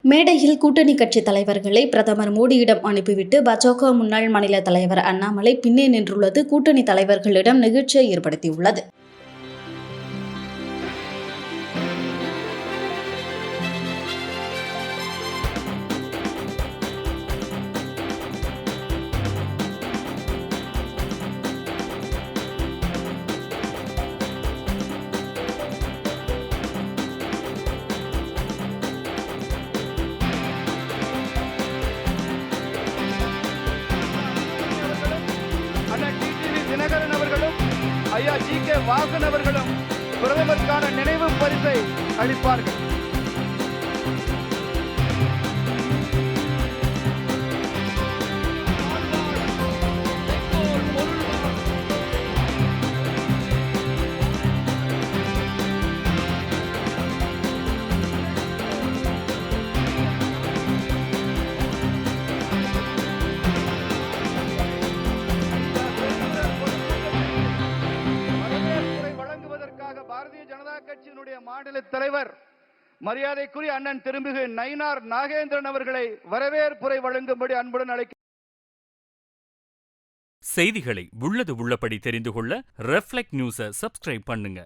மேடையில் கூட்டணி கட்சி தலைவர்களை பிரதமர் மோடியிடம் அனுப்பிவிட்டு பாஜக முன்னாள் மாநில தலைவர் அண்ணாமலை பின்னே நின்றுள்ளது கூட்டணி தலைவர்களிடம் நெகிழ்ச்சியை ஏற்படுத்தியுள்ளது. தினகரன் அவர்களும் ஐயா ஜி.கே. வாசன் அவர்களும் பிரதமருக்கான நினைவு பரிசை அளிப்பார்கள். பாரதிய ஜனதா கட்சியினுடைய மாநில தலைவர் மரியாதைக்குரிய அண்ணன் திருமிகு நயினார் நாகேந்திரன் அவர்களை வரவேற்புரை வழங்கும்படி அன்புடன் அழைக்கிறேன். செய்திகளை உள்ளது உள்ளபடி தெரிந்து கொள்ள ரெஃப்ளெக்ட் நியூஸை சப்ஸ்கிரைப் பண்ணுங்க.